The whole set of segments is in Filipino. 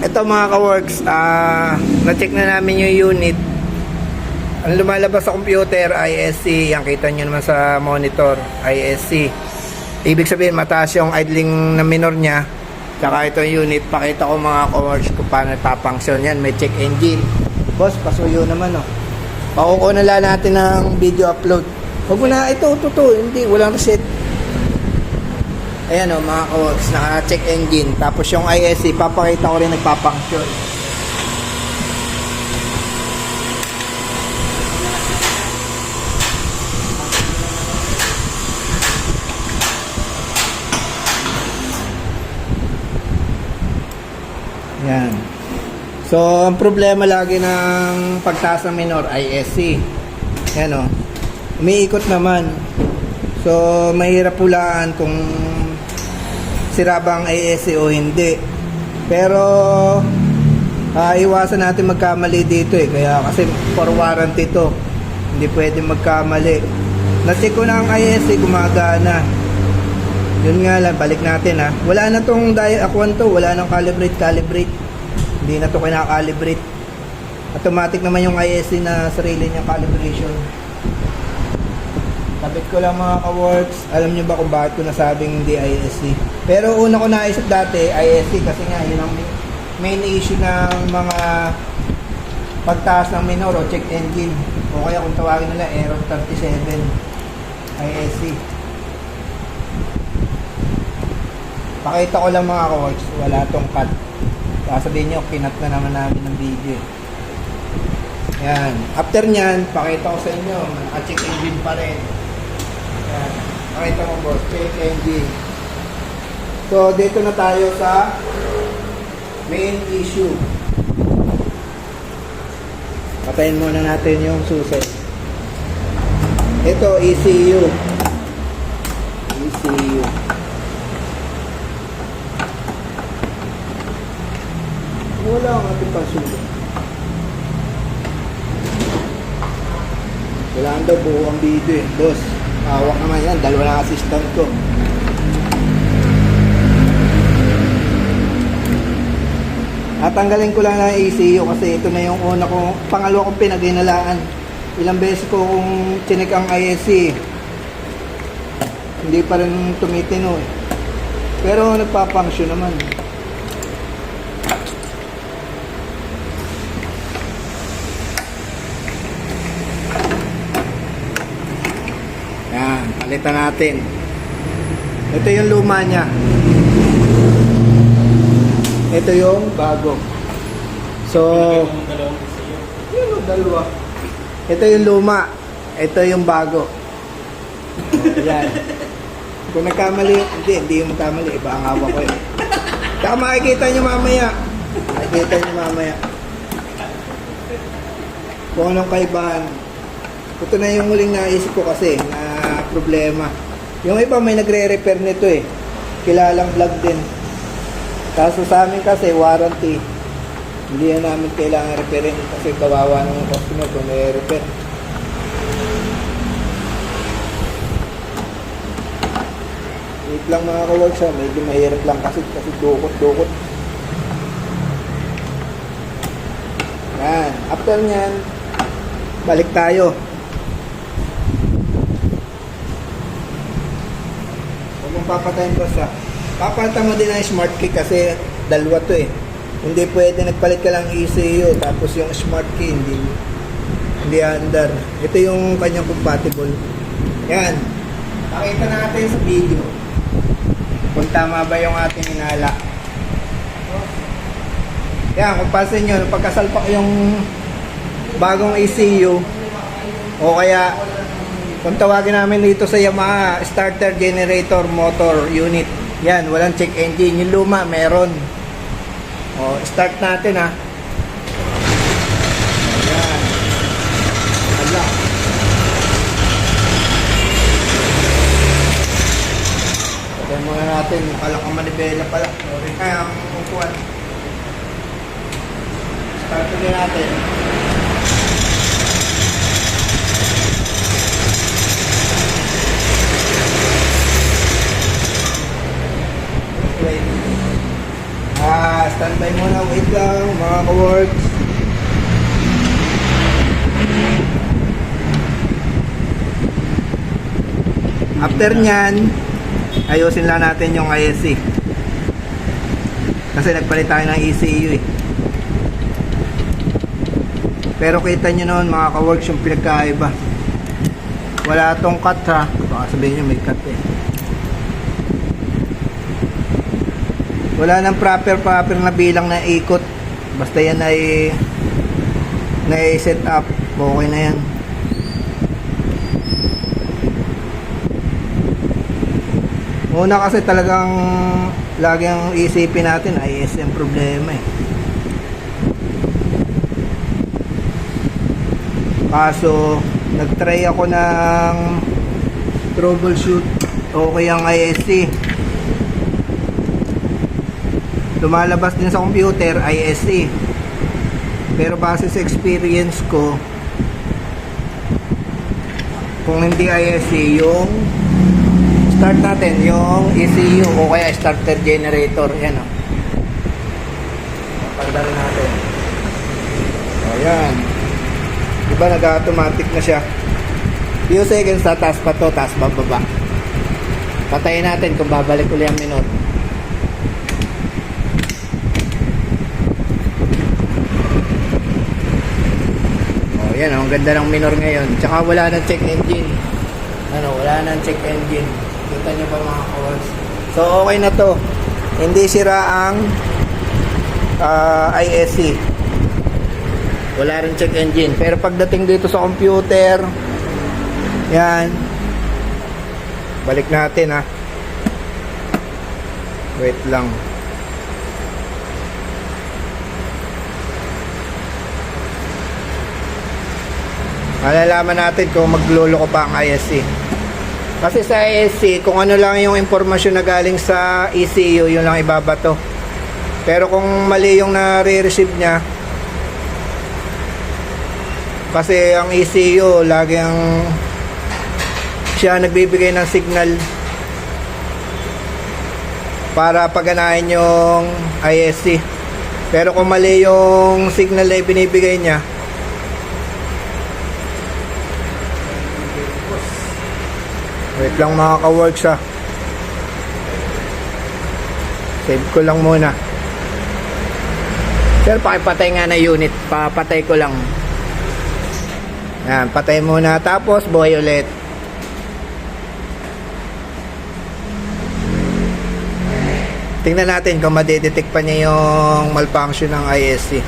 Ito mga ka-works, na-check na namin yung unit. Ang lumalabas sa computer, ISC. Yan, kita nyo naman sa monitor, ISC. Ibig sabihin, mataas yung idling na minor niya. Tsaka ito yung unit. Pakita ko mga ka-works kung paano nagpapunction. Yan, may check engine. Boss, pasuyo naman, oh. Pakukunan lang natin ng video upload. Huwag mo na, ito, hindi, walang reset. Ayan o mga ka-works, naka-check engine. Tapos yung ISC, papakita ko rin nagpapunction. Ayan. So, ang problema lagi ng pagtaas ng minor, ISC. Ayan o. Umiikot naman. So, mahirap pulaan kung sira ba ang ISC o hindi. Pero iwasan natin magkamali dito eh. Kaya kasi for warranty to, hindi pwede magkamali. Na-check ko na ang ISC, gumagana. Yun nga lang, balik natin ha. Wala na tong Aquan to, wala nang calibrate. Hindi na to kinakalibrate. Automatic naman yung ISC na sarili niyang calibration. Kapit ko lang mga ka-works. Alam nyo ba kung bakit ko nasabing hindi ISC? Pero una ko naisip dati, ISC, kasi nga yun ang main issue ng mga pagtaas ng minor o check engine. O kaya kung tawagin nila, error 37, ISC. Pakita ko lang mga ka-works, wala tong cut. Sasabihin nyo, kinat na naman namin ng video. Yan. After nyan, pakita ko sa inyo, naka-check engine pa rin. Yan. Pakita mo boss, check engine. So, dito na tayo sa main issue. Patayin muna natin yung susi. Ito, ECU. ECU. Wala ang ating pasulit. Kailangan daw buo ang video eh. Boss, hawak naman yan. Dalawa lang assistant ko. At tanggalin ko lang ng ECU kasi ito na yung una ko, pangalawa kong pinag-inalaan. Ilang beses ko kung chinik ang ISC, hindi pa rin tumitino eh. Pero nagpa-function naman. Yan, palitan natin. Ito yung luma niya. Ito yung bago. So, yun, dalawa. Ito yung luma. Ito yung bago. Yan. Kung nagkamali, hindi yung magkamali. Iba ang hawak ko eh. Saka makikita nyo mamaya. Makikita nyo mamaya. Kung anong kaibahan. Ito na yung muling naisip ko kasi na problema. Yung iba may nagre-repair nito eh. Kilalang vlog din. Kaso sa amin kasi warranty, hindi na namin kailangan repairin kasi kawawa ng customer kung may repair. Wait lang mga ka-works ha, medyo mahirap lang kasi dukot. Yan, after nyan, balik tayo. Huwag mong papatayin ko sa papalitan mo din ang smart key kasi dalawa to eh. Hindi pwede nagpalit ka lang ECU tapos yung smart key hindi under. Ito yung kanyang compatible. Yan. Pakita natin sa video kung tama ba yung ating inala. Yan, kung pasin nyo, pagkasalpak yung bagong ECU o kaya kung tawagin namin dito sa Yamaha, starter generator motor unit. Yan, walang check engine. Yung luma, meron. O, start natin ha. Ayan. Hala. Pagay muna natin. Palang ang manibela pala. Sorry. Ay, ang upuan. Start ulit natin. Standby muna, wait lang mga ka-works. After nyan, ayusin lang natin yung ISC. Kasi nagpalit tayo ng ECU eh. Pero kita nyo noon mga ka-works yung pinagkaiba. Wala tong cut ha. Baka sabihin nyo may cut eh. Wala nang proper na bilang na ikot. Basta yan ay set up. Okay na yan. Una kasi talagang lagi ang isipin natin ISM problema eh. Kaso nagtry ako ng troubleshoot, okay ang ISC. Lumalabas din sa computer ISC. Pero base sa experience ko, kung hindi ISC, yung start natin yung ECU o kaya starter generator. Yan o. Pagdala natin. Ayan. Diba nag-automatic na siya. Few seconds na taas pa to, taas bababa. Patayin natin kung babalik ulit ang minute. O yan o, ang ganda ng minor ngayon. Tsaka wala nang check engine. Wala nang check engine. Kita nyo pa mga kawas. So okay na to. Hindi sira ang ISC. Wala rin check engine. Pero pagdating dito sa computer, yan. Balik natin ha. Wait lang. Malalaman natin kung magluloko pa ang ISC. Kasi sa ISC, kung ano lang yung impormasyon na galing sa ECU, yun lang ibabato. Pero kung mali yung nare-receive niya, kasi ang ECU, lagi ang siya nagbibigay ng signal para paganahin yung ISC. Pero kung mali yung signal na ibinibigay niya, wait lang mga ka-works ha. Save ko lang muna. Sir, pakipatay nga na unit. Papatay ko lang. Yan, patay muna. Tapos, buhay ulit. Tingnan natin kung madidetect pa niya yung malfunction ng ISC.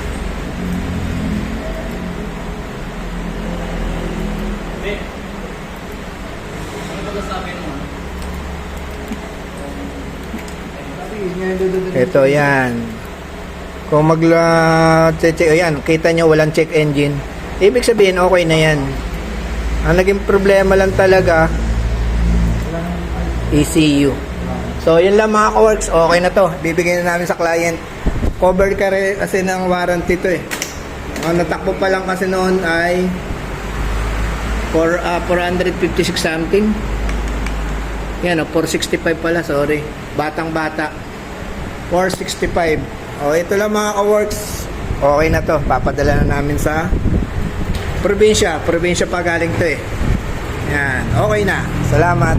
Ito yan. Kung check, ayan, kita nyo walang check engine. Ibig sabihin okay na yan. Ang naging problema lang talaga ECU. So yun lang mga ka-works, okay na to. Bibigyan na namin sa client. Covered ka rin kasi ng warranty to eh. Ang natakbo pa lang kasi noon ay 456 something. Yan o, 465 pala, sorry. Batang bata. 465. O, ito lang mga ka-works. Okay na to. Papadala na namin sa probinsya. Probinsya pa galing to eh. Yan. Okay na. Salamat.